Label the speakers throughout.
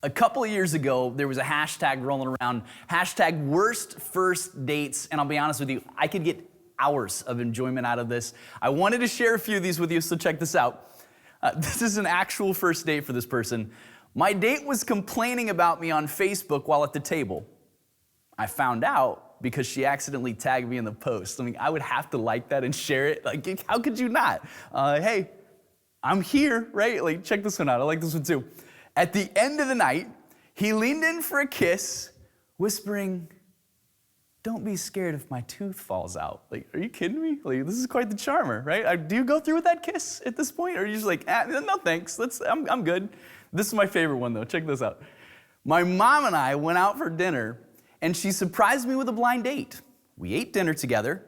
Speaker 1: A couple of years ago, there was a hashtag rolling around, hashtag worst first dates, and I'll be honest with you, I could get hours of enjoyment out of this. I wanted to share a few of these with you, so check this out. This is an actual first date for this person. My date was complaining about me on Facebook while at the table. I found out because she accidentally tagged me in the post. I mean, I would have to like that and share it. Like, how could you not? Hey, I'm here, right? Like, check this one out. I like this one too. At the end of the night, he leaned in for a kiss, whispering, "Don't be scared if my tooth falls out." Like, are you kidding me? Like, this is quite the charmer, right? Do you go through with that kiss at this point? Or are you just like, no thanks, I'm good. This is my favorite one though, check this out. My mom and I went out for dinner and she surprised me with a blind date. We ate dinner together,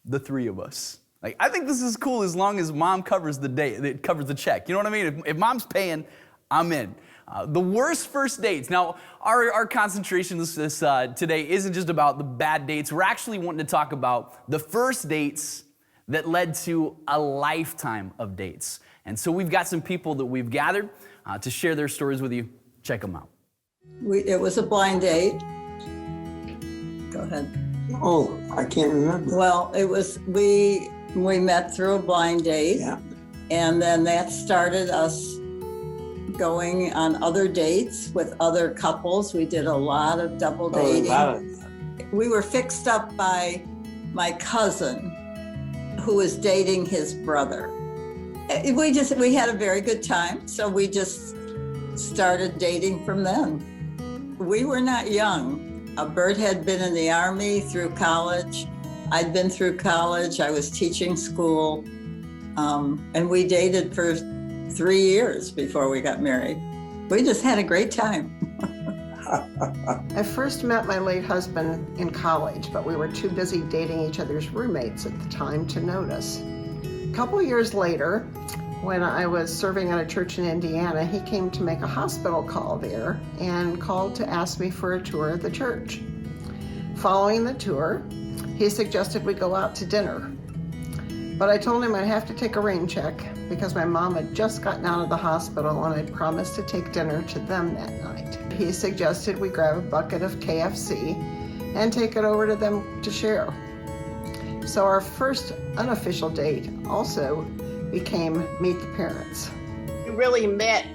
Speaker 1: the three of us. Like, I think this is cool as long as mom covers the date, it covers the check. You know what I mean? If mom's paying, I'm in. The worst first dates. Now, our concentration today isn't just about the bad dates. We're actually wanting to talk about the first dates that led to a lifetime of dates. And so we've got some people that we've gathered to share their stories with you. Check them out.
Speaker 2: It was a blind date. Go ahead.
Speaker 3: Oh, I can't remember.
Speaker 2: Well, it was, we met through a blind date.
Speaker 3: Yeah.
Speaker 2: And then that started us going on other dates with other couples. We did a lot of double dating. We were fixed up by my cousin who was dating his brother. We had a very good time, so we just started dating from then. We were not young. Bert had been in the Army through college. I'd been through college. I was teaching school. And we dated for 3 years before we got married. We just had a great time.
Speaker 4: I first met my late husband in college, but we were too busy dating each other's roommates at the time to notice. A couple years later, when I was serving at a church in Indiana, he came to make a hospital call there and called to ask me for a tour of the church. Following the tour, he suggested we go out to dinner. But I told him I'd have to take a rain check because my mom had just gotten out of the hospital and I'd promised to take dinner to them that night. He suggested we grab a bucket of KFC and take it over to them to share. So our first unofficial date also became meet the parents.
Speaker 5: We really met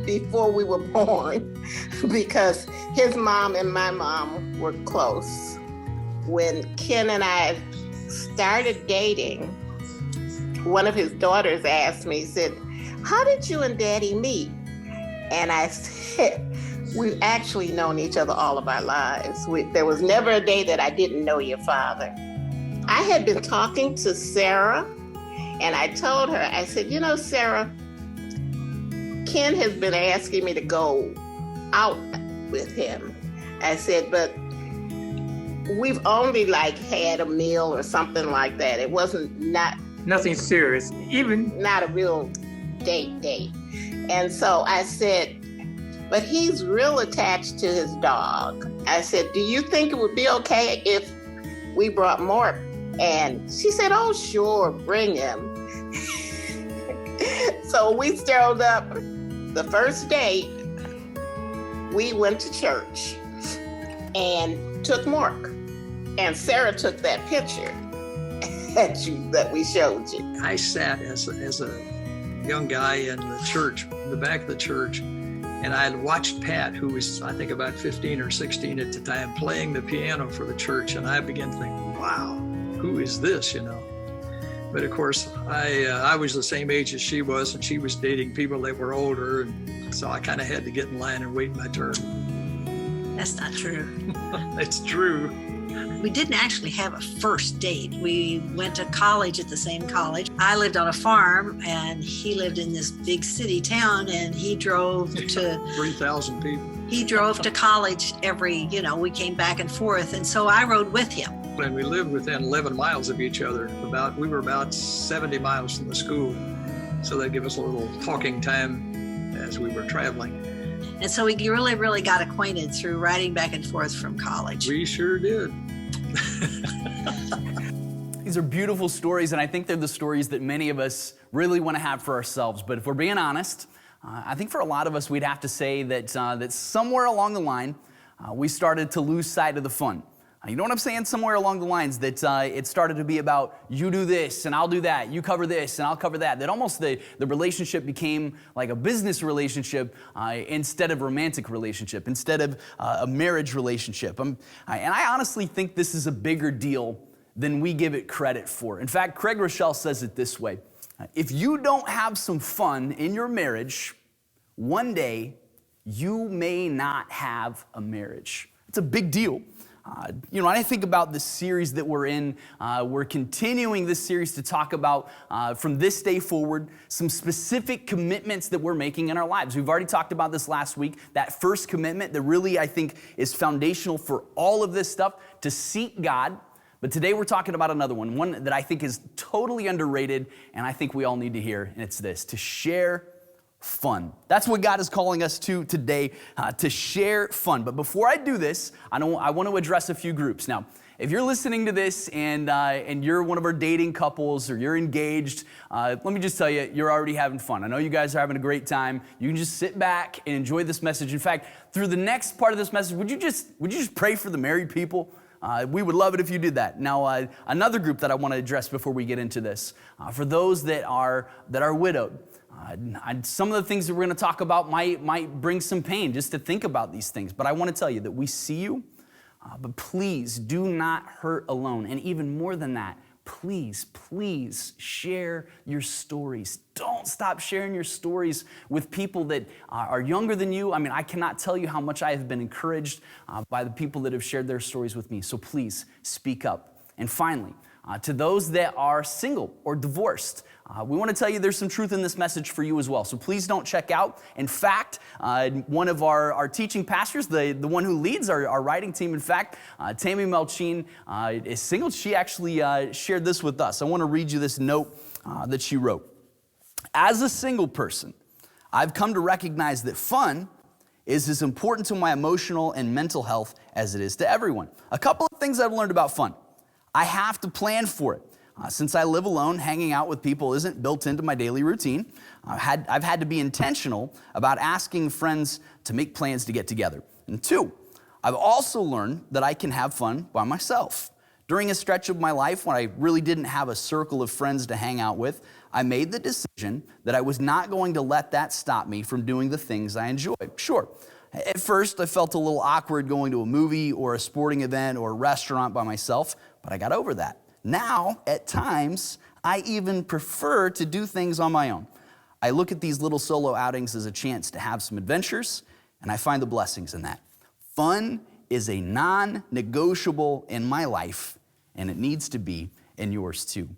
Speaker 5: before we were born because his mom and my mom were close. When Ken and I started dating, one of his daughters asked me, said, "How did you and Daddy meet?" And I said, we've actually known each other all of our lives. There was never a day that I didn't know your father. I had been talking to Sarah, and I told her, I said, "You know, Sarah, Ken has been asking me to go out with him." I said, "But we've only had a meal or something like that. It wasn't
Speaker 3: Nothing serious, even
Speaker 5: not a real date. And so I said, "But he's real attached to his dog." I said, "Do you think it would be okay if we brought Mark?" And she said, "Oh, sure, bring him." So we stirred up. The first date, we went to church and took Mark. And Sarah took that picture that we showed you.
Speaker 6: I sat as a young guy in the church, in the back of the church, and I had watched Pat, who was, I think, about 15 or 16 at the time, playing the piano for the church, and I began to think, wow, who is this, But of course, I was the same age as she was, and she was dating people that were older, and so I kind of had to get in line and wait my turn.
Speaker 7: That's not true.
Speaker 6: It's true.
Speaker 7: We didn't actually have a first date. We went to college at the same college. I lived on a farm and he lived in this big city town, and he drove to 3,000
Speaker 6: people.
Speaker 7: He drove to college we came back and forth, and so I rode with him.
Speaker 6: And we lived within 11 miles of each other. We were about 70 miles from the school. So that gave us a little talking time as we were traveling.
Speaker 7: And so we really, really got acquainted through riding back and forth from college.
Speaker 6: We sure did.
Speaker 1: These are beautiful stories, and I think they're the stories that many of us really want to have for ourselves. But if we're being honest, I think for a lot of us, we'd have to say that somewhere along the line, we started to lose sight of the fun. You know what I'm saying? Somewhere along the lines that it started to be about you do this and I'll do that, you cover this and I'll cover that. That almost the relationship became like a business relationship instead of a romantic relationship, instead of a marriage relationship. And I honestly think this is a bigger deal than we give it credit for. In fact, Craig Rochelle says it this way: if you don't have some fun in your marriage, one day you may not have a marriage. It's a big deal. And I think about the series that we're in. We're continuing this series to talk about, from this day forward, some specific commitments that we're making in our lives. We've already talked about this last week, that first commitment that really, I think, is foundational for all of this stuff, to seek God. But today we're talking about another one that I think is totally underrated, and I think we all need to hear, and it's this: to share fun. That's what God is calling us to today, to share fun. But before I do this, I want to address a few groups. Now, if you're listening to this and you're one of our dating couples or you're engaged, let me just tell you, you're already having fun. I know you guys are having a great time. You can just sit back and enjoy this message. In fact, through the next part of this message, would you just pray for the married people? We would love it if you did that. Now, another group that I want to address before we get into this, for those that are widowed. Some of the things that we're going to talk about might bring some pain just to think about these things. But I want to tell you that we see you, but please do not hurt alone. And even more than that, please share your stories. Don't stop sharing your stories with people that are younger than you. I mean, I cannot tell you how much I have been encouraged by the people that have shared their stories with me. So please speak up. And finally, to those that are single or divorced, we want to tell you there's some truth in this message for you as well. So please don't check out. In fact, one of our teaching pastors, the one who leads our writing team, in fact, Tammy Melchine, is single. She actually shared this with us. I want to read you this note that she wrote. As a single person, I've come to recognize that fun is as important to my emotional and mental health as it is to everyone. A couple of things I've learned about fun. I have to plan for it. Since I live alone, hanging out with people isn't built into my daily routine. I've had to be intentional about asking friends to make plans to get together. And two, I've also learned that I can have fun by myself. During a stretch of my life when I really didn't have a circle of friends to hang out with, I made the decision that I was not going to let that stop me from doing the things I enjoy. Sure, at first I felt a little awkward going to a movie or a sporting event or a restaurant by myself, but I got over that. Now, at times, I even prefer to do things on my own. I look at these little solo outings as a chance to have some adventures, and I find the blessings in that. Fun is a non-negotiable in my life, and it needs to be in yours too.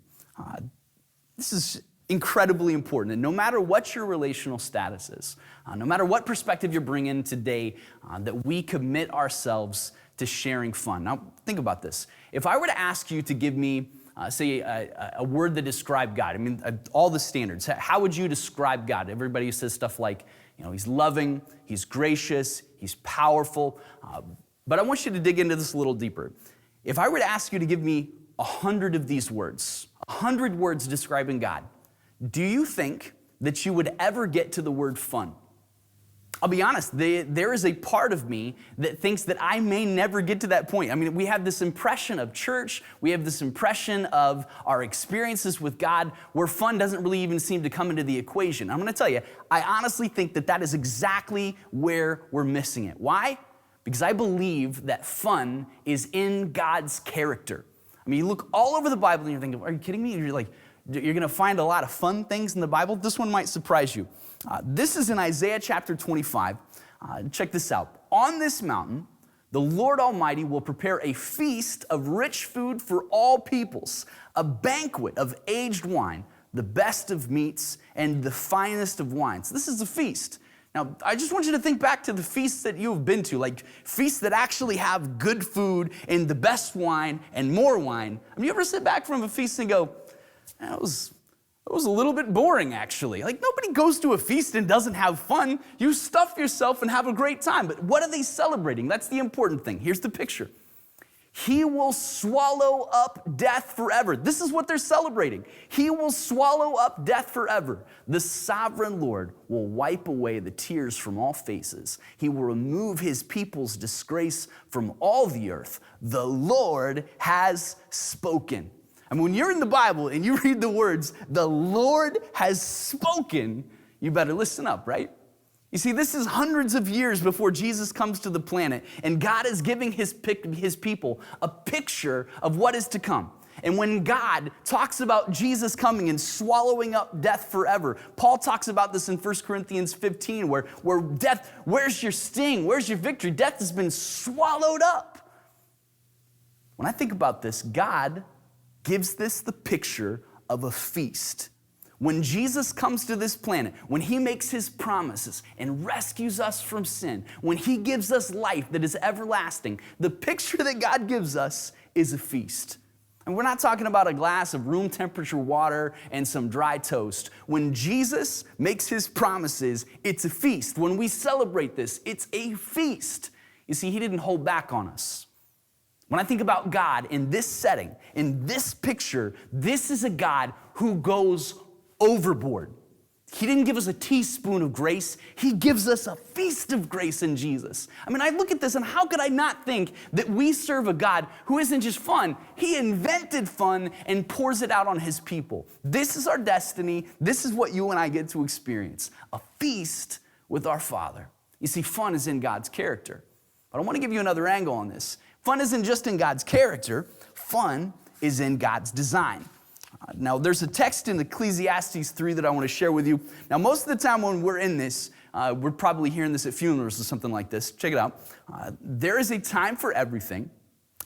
Speaker 1: This is incredibly important, and no matter what your relational status is, no matter what perspective you're bringing today, that we commit ourselves to sharing fun. Now, think about this. If I were to ask you to give me, say, a word that described God, I mean, all the standards, how would you describe God? Everybody says stuff like, he's loving, he's gracious, he's powerful. But I want you to dig into this a little deeper. If I were to ask you to give me 100 of these words, 100 words describing God, do you think that you would ever get to the word fun? I'll be honest, there is a part of me that thinks that I may never get to that point. I mean, we have this impression of church, we have this impression of our experiences with God where fun doesn't really even seem to come into the equation. I'm going to tell you, I honestly think that is exactly where we're missing it. Why? Because I believe that fun is in God's character. I mean, you look all over the Bible and you're thinking, are you kidding me? You're going to find a lot of fun things in the Bible. This one might surprise you. This is in Isaiah chapter 25. Check this out. On this mountain, the Lord Almighty will prepare a feast of rich food for all peoples, a banquet of aged wine, the best of meats, and the finest of wines. This is a feast. Now, I just want you to think back to the feasts that you've been to, like feasts that actually have good food and the best wine and more wine. I mean, you ever sit back from a feast and go, that was a little bit boring, actually. Like, nobody goes to a feast and doesn't have fun. You stuff yourself and have a great time. But what are they celebrating? That's the important thing. Here's the picture. He will swallow up death forever. This is what they're celebrating. He will swallow up death forever. The sovereign Lord will wipe away the tears from all faces. He will remove his people's disgrace from all the earth. The Lord has spoken. And when you're in the Bible and you read the words, the Lord has spoken, you better listen up, right? You see, this is hundreds of years before Jesus comes to the planet, and God is giving his people a picture of what is to come. And when God talks about Jesus coming and swallowing up death forever, Paul talks about this in 1 Corinthians 15, where death, where's your sting? Where's your victory? Death has been swallowed up. When I think about this, God gives this the picture of a feast. When Jesus comes to this planet, when he makes his promises and rescues us from sin, when he gives us life that is everlasting, the picture that God gives us is a feast. And we're not talking about a glass of room temperature water and some dry toast. When Jesus makes his promises, it's a feast. When we celebrate this, it's a feast. You see, he didn't hold back on us. When I think about God in this setting, in this picture, this is a God who goes overboard. He didn't give us a teaspoon of grace. He gives us a feast of grace in Jesus. I mean, I look at this and how could I not think that we serve a God who isn't just fun? He invented fun and pours it out on his people. This is our destiny. This is what you and I get to experience. A feast with our Father. You see, fun is in God's character. But I want to give you another angle on this. Fun isn't just in God's character. Fun is in God's design. Now, there's a text in Ecclesiastes 3 that I want to share with you. Now, most of the time when we're in this, we're probably hearing this at funerals or something like this. Check it out. There is a time for everything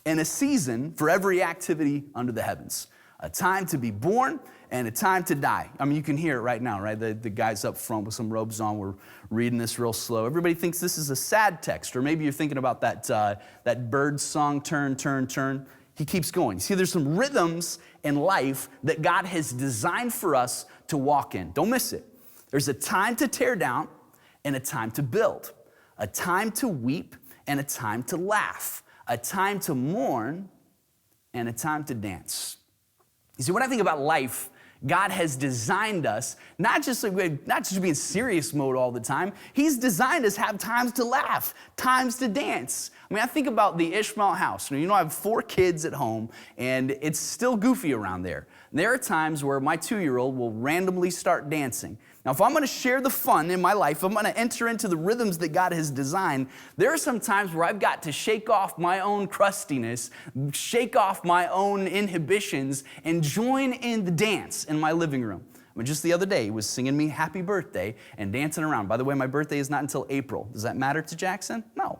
Speaker 1: and a season for every activity under the heavens. A time to be born and a time to die. I mean, you can hear it right now, right? The guys up front with some robes on, we're reading this real slow. Everybody thinks this is a sad text, or maybe you're thinking about that bird song, turn, turn, turn. He keeps going. See, there's some rhythms in life that God has designed for us to walk in. Don't miss it. There's a time to tear down and a time to build. A time to weep and a time to laugh. A time to mourn and a time to dance. You see, when I think about life, God has designed us, not just to be in serious mode all the time. He's designed us to have times to laugh, times to dance. I mean, I think about the Ishmael house. You know, I have 4 kids at home, and it's still goofy around there. There are times where my 2-year-old will randomly start dancing. Now, if I'm going to share the fun in my life, if I'm going to enter into the rhythms that God has designed, there are some times where I've got to shake off my own crustiness, shake off my own inhibitions, and join in the dance in my living room. I mean, just the other day, he was singing me happy birthday and dancing around. By the way, my birthday is not until April. Does that matter to Jackson? No.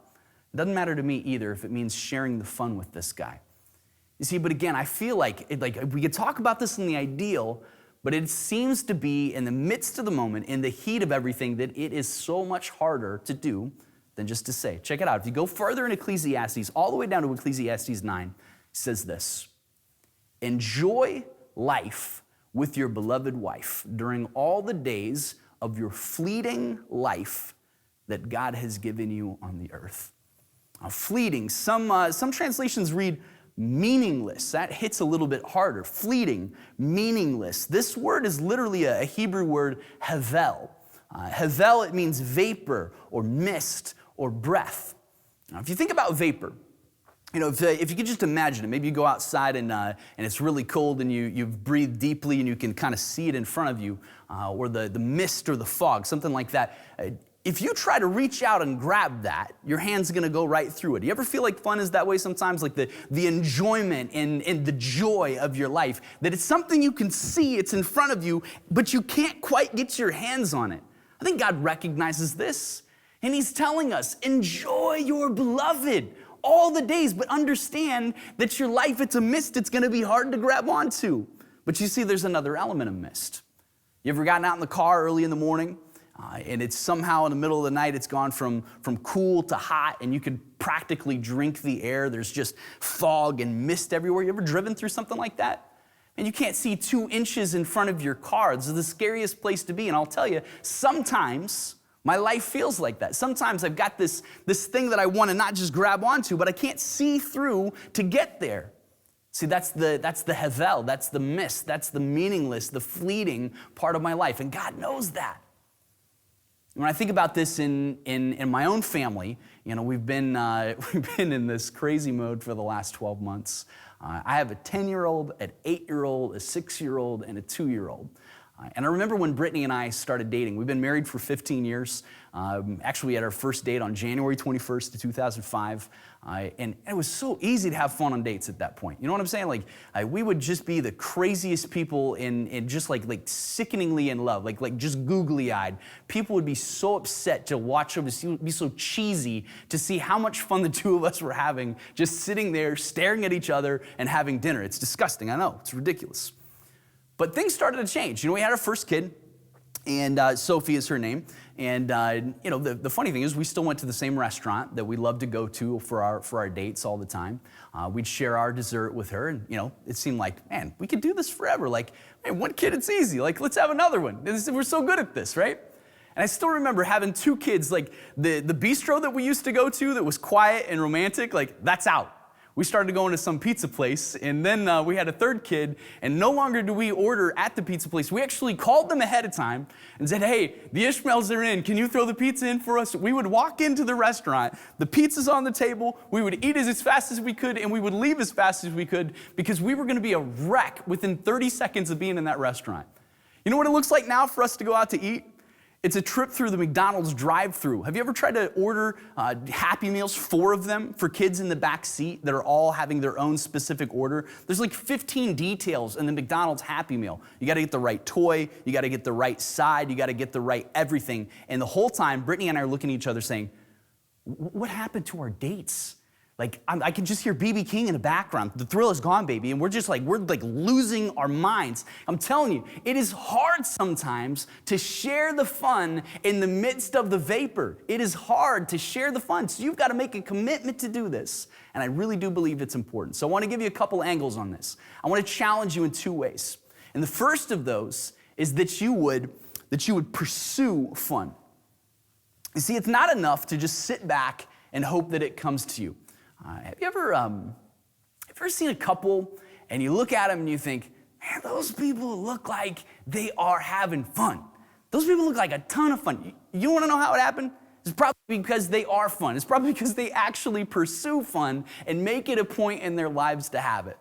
Speaker 1: It doesn't matter to me either if it means sharing the fun with this guy. You see, but again, I feel like we could talk about this in the ideal, but it seems to be in the midst of the moment, in the heat of everything, that it is so much harder to do than just to say. Check it out. If you go further in Ecclesiastes, all the way down to Ecclesiastes 9, it says this: enjoy life with your beloved wife during all the days of your fleeting life that God has given you on the earth. Fleeting, some translations read meaningless. That hits a little bit harder. Fleeting, meaningless. This word is literally a Hebrew word, havel. Havel, it means vapor or mist or breath. Now, if you think about vapor, you know, if you could just imagine it, maybe you go outside and it's really cold and you've breathed deeply and you can kind of see it in front of you, or the mist or the fog, something like that. If you try to reach out and grab that, your hand's gonna go right through it. You ever feel like fun is that way sometimes? Like the enjoyment and the joy of your life, that it's something you can see, it's in front of you, but you can't quite get your hands on it. I think God recognizes this, and he's telling us, enjoy your beloved all the days, but understand that your life, it's a mist, it's gonna be hard to grab onto. But you see, there's another element of mist. You ever gotten out in the car early in the morning, and it's somehow in the middle of the night, it's gone from cool to hot, and you can practically drink the air. There's just fog and mist everywhere. You ever driven through something like that? And you can't see 2 inches in front of your car. This is the scariest place to be. And I'll tell you, sometimes My life feels like that. Sometimes I've got this thing that I want to not just grab onto, but I can't see through to get there. See, that's the hevel, that's the mist, that's the meaningless, the fleeting part of my life, and God knows that. When I think about this in my own family, we've been in this crazy mode for the last 12 months. I have a 10-year-old, an 8-year-old, a 6-year-old, and a 2-year-old. And I remember when Brittany and I started dating. We've been married for 15 years. Actually, we had our first date on January 21st of 2005. And it was so easy to have fun on dates at that point. You know what I'm saying? Like, we would just be the craziest people in just like sickeningly in love, like just googly-eyed. People would be so upset to watch us. It would be so cheesy to see how much fun the two of us were having, just sitting there, staring at each other and having dinner. It's disgusting, I know, it's ridiculous. But things started to change. We had our first kid, and Sophie is her name. And the funny thing is, we still went to the same restaurant that we loved to go to for our dates all the time. We'd share our dessert with her, and it seemed like, man, we could do this forever. Like, man, one kid, it's easy. Like, let's have another one. We're so good at this, right? And I still remember having two kids. Like the bistro that we used to go to that was quiet and romantic. Like, that's out. We started going to some pizza place, and then we had a third kid, and no longer do we order at the pizza place. We actually called them ahead of time and said, hey, the Ishmaels are in. Can you throw the pizza in for us? We would walk into the restaurant. The pizza's on the table. We would eat as fast as we could, and we would leave as fast as we could because we were going to be a wreck within 30 seconds of being in that restaurant. You know what it looks like now for us to go out to eat? It's a trip through the McDonald's drive-thru. Have you ever tried to order Happy Meals, 4 of them, for kids in the back seat that are all having their own specific order? There's like 15 details in the McDonald's Happy Meal. You gotta get the right toy, you gotta get the right side, you gotta get the right everything. And the whole time, Brittany and I are looking at each other saying, what happened to our dates? Like, I can just hear B.B. King in the background. The thrill is gone, baby. And we're losing our minds. I'm telling you, it is hard sometimes to share the fun in the midst of the vapor. It is hard to share the fun. So you've got to make a commitment to do this. And I really do believe it's important. So I want to give you a couple angles on this. I want to challenge you in 2 ways. And the first of those is that you would pursue fun. You see, it's not enough to just sit back and hope that it comes to you. Have you ever seen a couple and you look at them and you think, man, those people look like they are having fun. Those people look like a ton of fun. You want to know how it happened? It's probably because they are fun. It's probably because they actually pursue fun and make it a point in their lives to have it.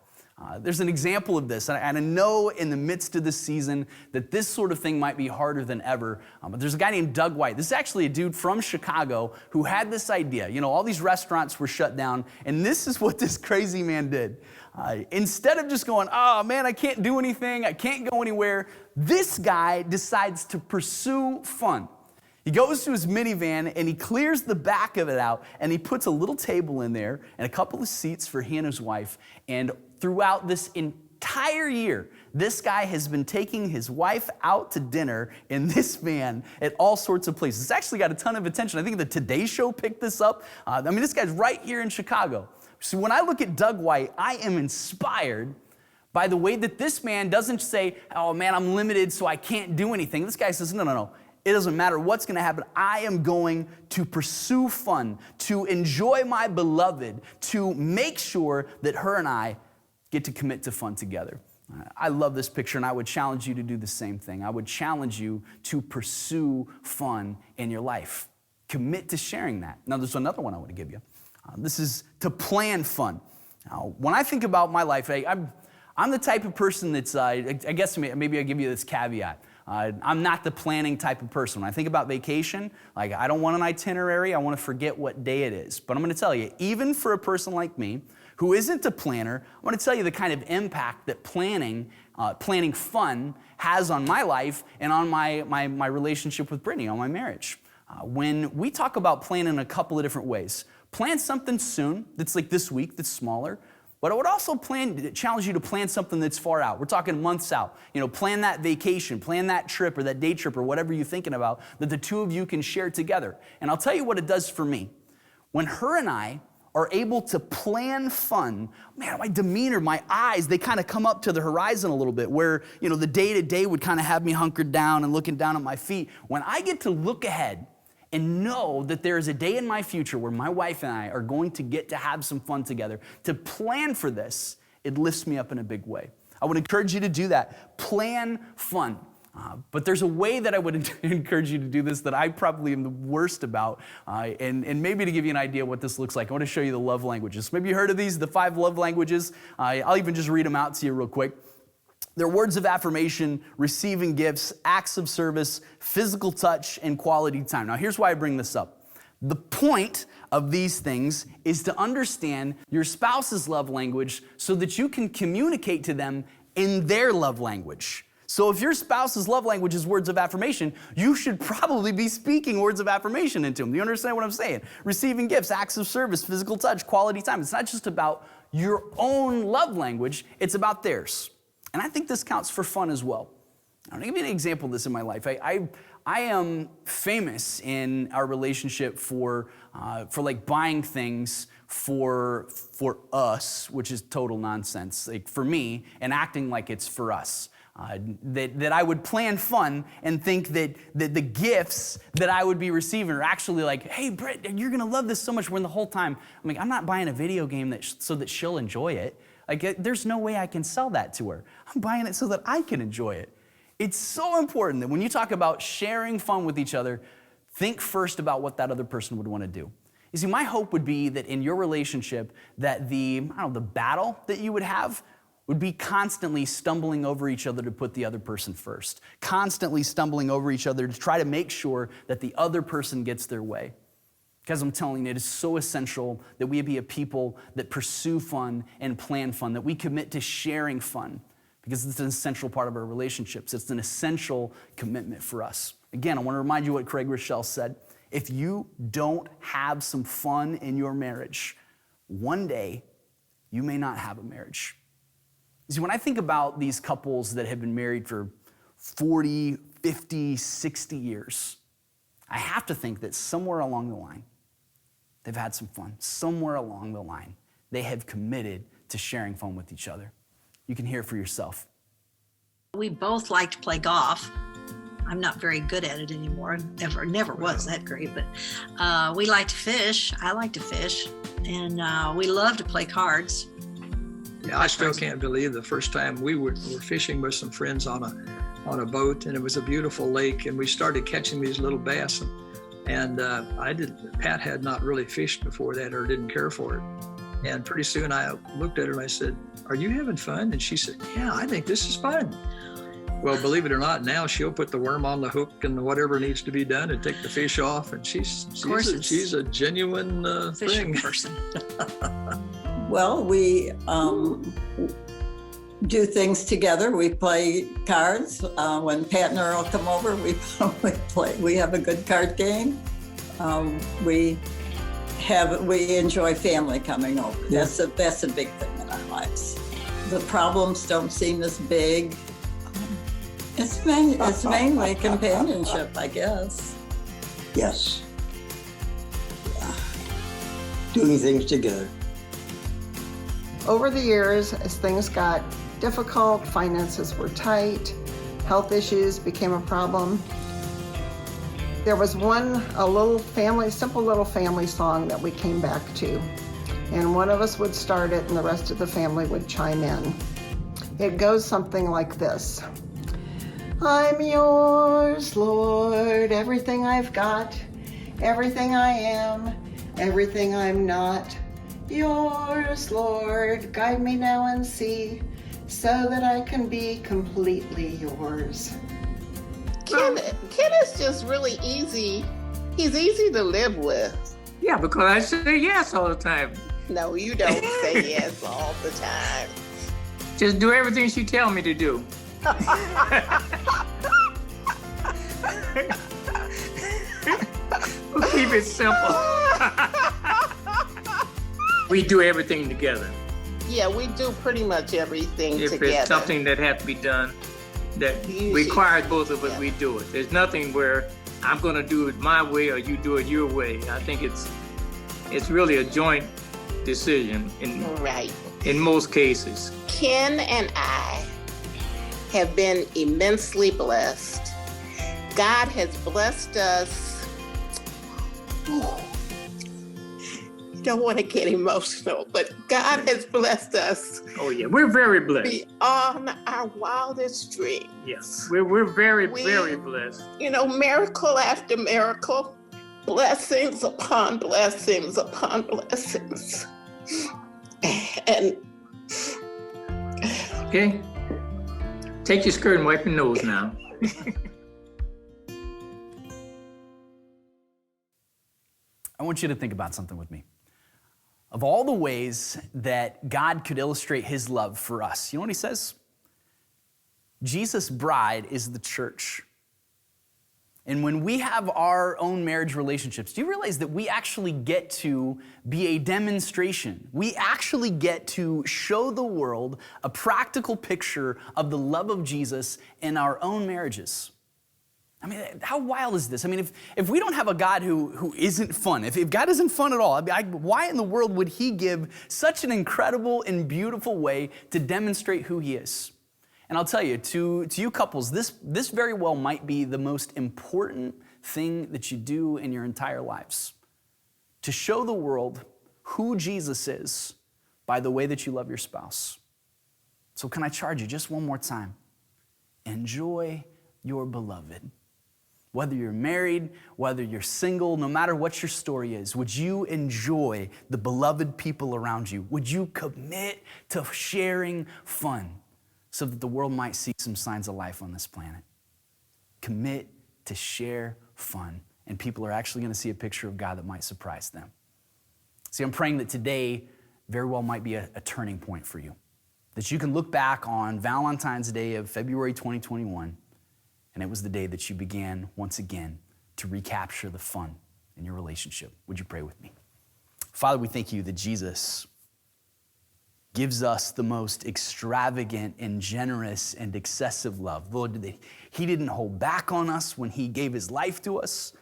Speaker 1: There's an example of this, and I know in the midst of this season that this sort of thing might be harder than ever, but there's a guy named Doug White. This is actually a dude from Chicago who had this idea. All these restaurants were shut down, and this is what this crazy man did. Instead of just going, oh man, I can't do anything, I can't go anywhere, this guy decides to pursue fun. He goes to his minivan and he clears the back of it out and he puts a little table in there and a couple of seats for he and his wife. And throughout this entire year, this guy has been taking his wife out to dinner in this van at all sorts of places. It's actually got a ton of attention. I think the Today Show picked this up. This guy's right here in Chicago. So when I look at Doug White, I am inspired by the way that this man doesn't say, oh man, I'm limited so I can't do anything. This guy says, no. It doesn't matter what's going to happen. I am going to pursue fun, to enjoy my beloved, to make sure that her and I get to commit to fun together. I love this picture, and I would challenge you to do the same thing. I would challenge you to pursue fun in your life. Commit to sharing that. Now, there's another one I want to give you. This is to plan fun. Now, when I think about my life, I'm the type of person that's, I guess maybe I'll give you this caveat. I'm not the planning type of person. When I think about vacation, I don't want an itinerary. I want to forget what day it is. But I'm going to tell you, even for a person like me who isn't a planner, I want to tell you the kind of impact that planning fun has on my life and on my relationship with Brittany, on my marriage. When we talk about planning a couple of different ways, plan something soon that's like this week, that's smaller. But I would also challenge you to plan something that's far out. We're talking months out. Plan that vacation, plan that trip or that day trip or whatever you're thinking about that the two of you can share together. And I'll tell you what it does for me. When her and I are able to plan fun, man, my demeanor, my eyes, they kind of come up to the horizon a little bit where, the day-to-day would kind of have me hunkered down and looking down at my feet. When I get to look ahead and know that there is a day in my future where my wife and I are going to get to have some fun together, to plan for this, it lifts me up in a big way. I would encourage you to do that. Plan fun. But there's a way that I would encourage you to do this that I probably am the worst about. And maybe to give you an idea what this looks like, I want to show you the love languages. Maybe you heard of these, the 5 love languages. I'll even just read them out to you real quick. They're words of affirmation, receiving gifts, acts of service, physical touch, and quality time. Now, here's why I bring this up. The point of these things is to understand your spouse's love language so that you can communicate to them in their love language. So if your spouse's love language is words of affirmation, you should probably be speaking words of affirmation into them. Do you understand what I'm saying? Receiving gifts, acts of service, physical touch, quality time. It's not just about your own love language, it's about theirs. And I think this counts for fun as well. I'll give you an example of this in my life. I am famous in our relationship for like buying things for us, which is total nonsense, like for me, and acting like it's for us. That I would plan fun and think that the gifts that I would be receiving are actually like, hey, Britt, you're gonna love this so much, when the whole time, I'm like, I'm not buying a video game so that she'll enjoy it. Like, there's no way I can sell that to her. I'm buying it so that I can enjoy it. It's so important that when you talk about sharing fun with each other, think first about what that other person would want to do. You see, my hope would be that in your relationship, that the battle that you would have would be constantly stumbling over each other to put the other person first, constantly stumbling over each other to try to make sure that the other person gets their way. Because I'm telling you, it is so essential that we be a people that pursue fun and plan fun, that we commit to sharing fun, because it's an essential part of our relationships. It's an essential commitment for us. Again, I want to remind you what Craig Rochelle said. If you don't have some fun in your marriage, one day you may not have a marriage. You see, when I think about these couples that have been married for 40, 50, 60 years, I have to think that somewhere along the line, they've had some fun. Somewhere along the line, they have committed to sharing fun with each other. You can hear it for yourself.
Speaker 7: We both like to play golf. I'm not very good at it anymore. Never was that great, but we like to fish. I like to fish, and we love to play cards.
Speaker 6: Yeah, I still can't believe the first time we were fishing with some friends on a boat, and it was a beautiful lake, and we started catching these little bass. And Pat had not really fished before that, or didn't care for it. And pretty soon I looked at her and I said, "Are you having fun?" And she said, "Yeah, I think this is fun." Well, believe it or not, now she'll put the worm on the hook and whatever needs to be done and take the fish off. And she's a genuine
Speaker 7: fishing
Speaker 6: thing.
Speaker 7: person.
Speaker 2: Well, we do things together. We play cards. When Pat and Earl come over, we play. We have a good card game. We enjoy family coming over.
Speaker 3: Yeah.
Speaker 2: That's a big thing in our lives. The problems don't seem as big. It's mainly companionship, I guess.
Speaker 3: Yes. Yeah. Doing things together.
Speaker 4: Over the years, as things got difficult, finances were tight, health issues became a problem, there was a simple little family song that we came back to. And one of us would start it and the rest of the family would chime in. It goes something like this. I'm yours, Lord, everything I've got, everything I am, everything I'm not. Yours, Lord, guide me now and see, so that I can be completely yours.
Speaker 5: Ken is just really easy. He's easy to live with.
Speaker 3: Yeah, because I say yes all the time.
Speaker 5: No, you don't say yes all the time.
Speaker 3: Just do everything she tells me to do. We'll keep it simple. We do everything together.
Speaker 5: Yeah, we do pretty much everything
Speaker 3: If
Speaker 5: together.
Speaker 3: it's something that has to be done that
Speaker 5: Usually,
Speaker 3: requires both of us,
Speaker 5: yeah.
Speaker 3: we do it. There's nothing where I'm going to do it my way or you do it your way. I think it's really a joint decision
Speaker 5: Right.
Speaker 3: in most cases.
Speaker 5: Ken and I have been immensely blessed. God has blessed us don't want to get emotional, but God has blessed us
Speaker 3: Oh yeah, we're very blessed.
Speaker 5: beyond our wildest dreams.
Speaker 3: Yes, we're very, very blessed.
Speaker 5: You know, miracle after miracle, blessings upon blessings upon blessings. And
Speaker 3: Okay, take your skirt and wipe your nose now.
Speaker 1: I want you to think about something with me. Of all the ways that God could illustrate his love for us, you know what he says? Jesus' bride is the church. And when we have our own marriage relationships, do you realize that we actually get to be a demonstration? We actually get to show the world a practical picture of the love of Jesus in our own marriages. I mean, how wild is this? I mean, if we don't have a God who isn't fun, if God isn't fun at all, why in the world would he give such an incredible and beautiful way to demonstrate who he is? And I'll tell you, to you couples, this very well might be the most important thing that you do in your entire lives. To show the world who Jesus is by the way that you love your spouse. So can I charge you just one more time? Enjoy your beloved. Whether you're married, whether you're single, no matter what your story is, would you enjoy the beloved people around you? Would you commit to sharing fun so that the world might see some signs of life on this planet? Commit to share fun, and people are actually going to see a picture of God that might surprise them. See, I'm praying that today very well might be a turning point for you, that you can look back on Valentine's Day of February 2021, and it was the day that you began once again to recapture the fun in your relationship. Would you pray with me? Father, we thank you that Jesus gives us the most extravagant and generous and excessive love. Lord, that he didn't hold back on us when he gave his life to us.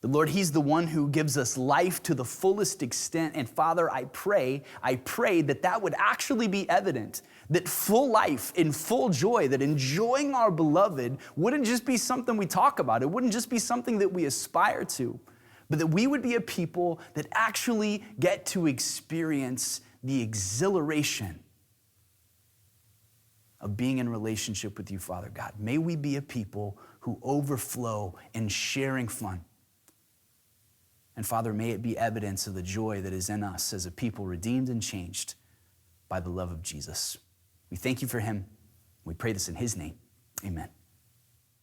Speaker 1: The Lord, he's the one who gives us life to the fullest extent. And Father, I pray that would actually be evident, that full life in full joy, that enjoying our beloved wouldn't just be something we talk about. It wouldn't just be something that we aspire to, but that we would be a people that actually get to experience the exhilaration of being in relationship with you, Father God. May we be a people who overflow in sharing fun. And Father, may it be evidence of the joy that is in us as a people redeemed and changed by the love of Jesus. We thank you for him. We pray this in his name. Amen.